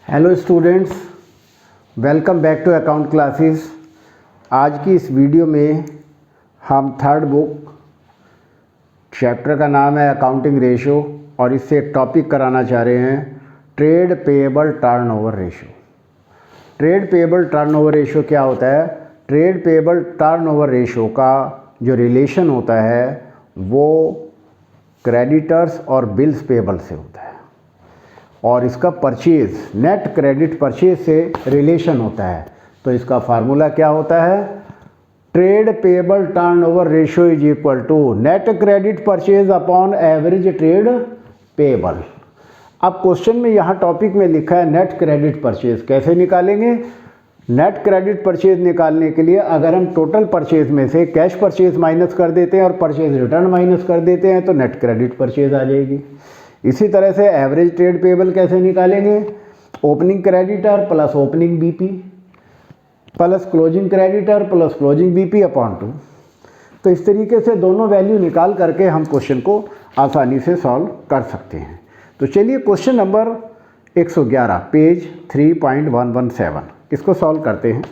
Hello students, welcome back to account classes. आज की इस वीडियो में हम थर्ड बुक चैप्टर का नाम है अकाउंटिंग रेशो और इससे एक टॉपिक कराना चाह रहे हैं trade payable turnover ratio. Trade payable turnover ratio क्या होता है? ट्रेड पेएबल टर्नओवर रेशो का जो रिलेशन होता है वो क्रेडिटर्स और बिल्स पेएबल से होता है और इसका परचेज नेट क्रेडिट परचेज से रिलेशन होता है। तो इसका फार्मूला क्या होता है? Trade payable turnover ratio is equal to net credit purchase upon average trade payable. अब क्वेश्चन में यहाँ टॉपिक में लिखा है नेट क्रेडिट परचेज। कैसे निकालेंगे? नेट क्रेडिट परचेज निकालने के लिए अगर हम टोटल परचेज में से कैश परचेज माइनस कर देते हैं और परचेज रिटर्न माइनस कर देते हैं तो नेट क्रेडिट परचेज आ जाएगी। इसी तरह से एवरेज ट्रेड पेएबल कैसे निकालेंगे? Opening creditor plus opening BP plus closing creditor plus closing BP upon 2। तो इस तरीके से दोनों वैल्यू निकाल करके हम क्वेश्चन को आसानी से सॉल्व कर सकते हैं। तो चलिए क्वेश्चन नंबर 111 पेज 3.117 इसको सॉल्व करते हैं।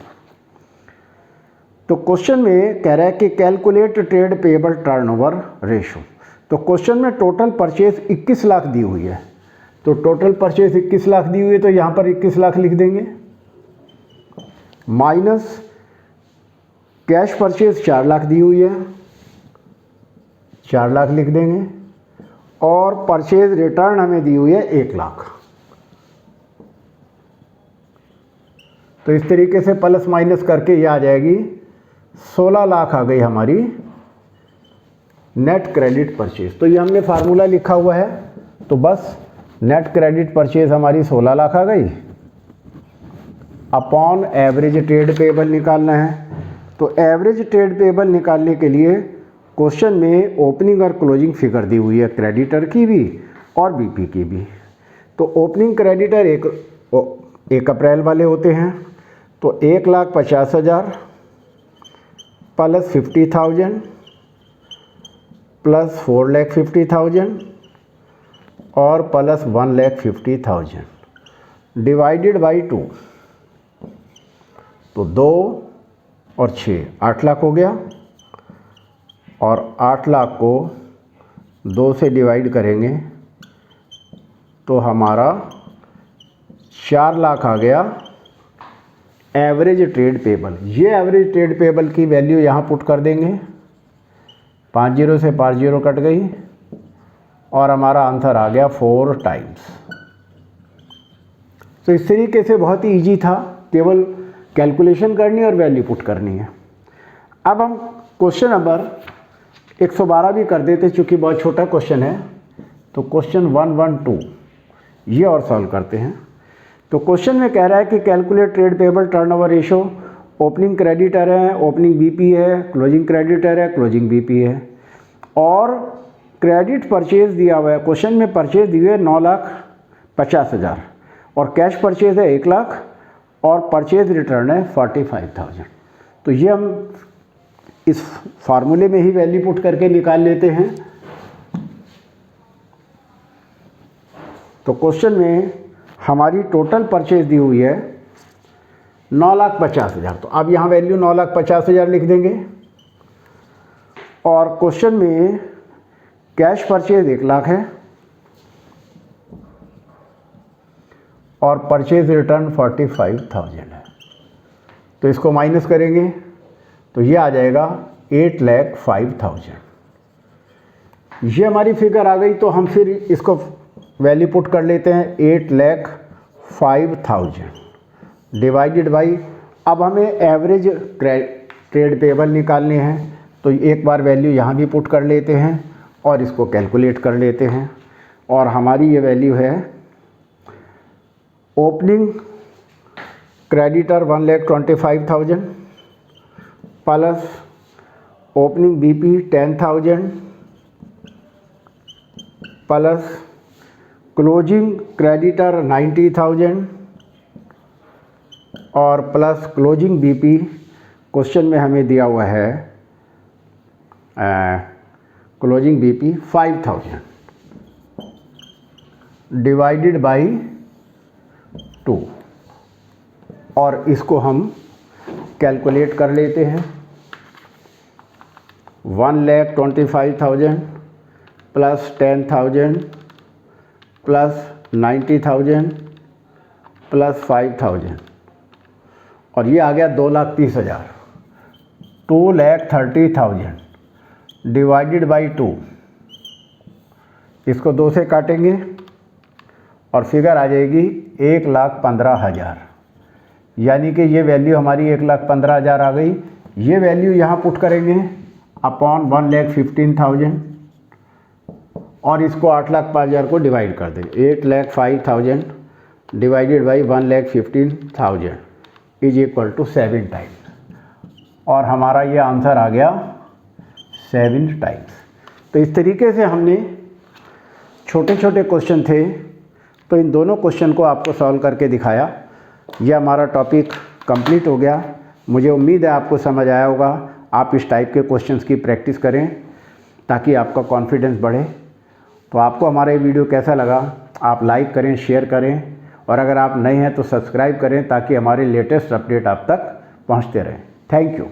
तो क्वेश्चन में कह रहा है कि calculate trade payable turnover ratio. तो क्वेश्चन में टोटल परचेज 21 लाख दी हुई है। तो टोटल परचेज 21 लाख दी हुई है तो यहाँ पर 21 लाख लिख देंगे, माइनस कैश परचेज 4 लाख दी हुई है, 4 लाख लिख देंगे, और परचेज रिटर्न हमें दी हुई है 1 लाख। तो इस तरीके से प्लस माइनस करके ये आ जाएगी 16 लाख आ गई हमारी नेट क्रेडिट परचेज। तो ये हमने फार्मूला लिखा हुआ है। तो बस नेट क्रेडिट परचेज हमारी 16 लाख आ गई अपॉन एवरेज ट्रेड पेएबल निकालना है। तो एवरेज ट्रेड पेएबल निकालने के लिए क्वेश्चन में ओपनिंग और क्लोजिंग फिगर दी हुई है, क्रेडिटर की भी और बीपी की भी। तो ओपनिंग क्रेडिटर 1 अप्रैल वाले होते हैं। तो 1,50,000 प्लस 50,000 प्लस 4,50,000 और प्लस 1,50,000 डिवाइडेड बाई 2। तो 2 और 6 8 लाख हो गया और 8 लाख को 2 से डिवाइड करेंगे तो हमारा 4 लाख आ गया एवरेज ट्रेड पेएबल। ये एवरेज ट्रेड पेएबल की वैल्यू यहाँ पुट कर देंगे, 5 जीरो से 5 जीरो कट गई और हमारा आंसर आ गया 4 टाइम्स। तो इस तरीके से बहुत ही इजी था, केवल कैलकुलेशन करनी और वैल्यू पुट करनी है। अब हम क्वेश्चन नंबर 112 भी कर देते चूँकि बहुत छोटा क्वेश्चन है। तो क्वेश्चन 112 ये और सॉल्व करते हैं। तो क्वेश्चन में कह रहा है कि calculate trade payable turnover ratio. Opening creditor है, ओपनिंग बीपी है, क्लोजिंग क्रेडिटर है, क्लोजिंग बीपी है, और क्रेडिट परचेज दिया हुआ है। क्वेश्चन में परचेज दी हुई है 9,50,000 और कैश परचेज है 1 लाख और परचेज रिटर्न है 45,000। तो ये हम इस फार्मूले में ही वैल्यू पुट करके निकाल लेते हैं। तो क्वेश्चन में हमारी टोटल परचेज दी हुई है 9,50,000। तो अब यहाँ वैल्यू 9,50,000 लिख देंगे और क्वेश्चन में कैश परचेज 1 लाख है और परचेज रिटर्न 45,000 है। तो इसको माइनस करेंगे तो ये आ जाएगा 8,05,000। ये हमारी फिगर आ गई। तो हम फिर इसको वैल्यू पुट कर लेते हैं 8,05,000 डिवाइडेड बाई, अब हमें एवरेज ट्रेड पेएबल निकालने हैं। तो एक बार वैल्यू यहाँ भी पुट कर लेते हैं और इसको कैलकुलेट कर लेते हैं। और हमारी ये वैल्यू है opening creditor 1,25,000 plus opening BP 10,000 plus closing creditor 90,000 और प्लस क्लोजिंग बीपी क्वेश्चन में हमें दिया हुआ है क्लोजिंग बीपी 5,000 डिवाइडेड बाई 2 और इसको हम कैलकुलेट कर लेते हैं। 1,25,000 प्लस 10,000 प्लस 90,000 प्लस 5,000 और ये आ गया 2,30,000। 2,30,000 डिवाइडेड बाई 2, इसको 2 से काटेंगे और फिगर आ जाएगी 1,15,000। यानी कि ये वैल्यू हमारी 1,15,000 आ गई। ये वैल्यू यहाँ पुट करेंगे अपॉन 1,15,000 और इसको 8,05,000 को डिवाइड कर देंगे। 8,05,000 divided by 1,15,000 is equal to 7 times और हमारा ये आंसर आ गया 7 टाइम्स। तो इस तरीके से हमने छोटे छोटे क्वेश्चन थे तो इन दोनों क्वेश्चन को आपको सॉल्व करके दिखाया। यह हमारा टॉपिक कंप्लीट हो गया। मुझे उम्मीद है आपको समझ आया होगा। आप इस टाइप के क्वेश्चंस की प्रैक्टिस करें ताकि आपका कॉन्फिडेंस बढ़े। तो आपको हमारा ये वीडियो कैसा लगा आप लाइक करें, शेयर करें और अगर आप नए हैं तो सब्सक्राइब करें ताकि हमारे लेटेस्ट अपडेट आप तक पहुंचते रहें। Thank you.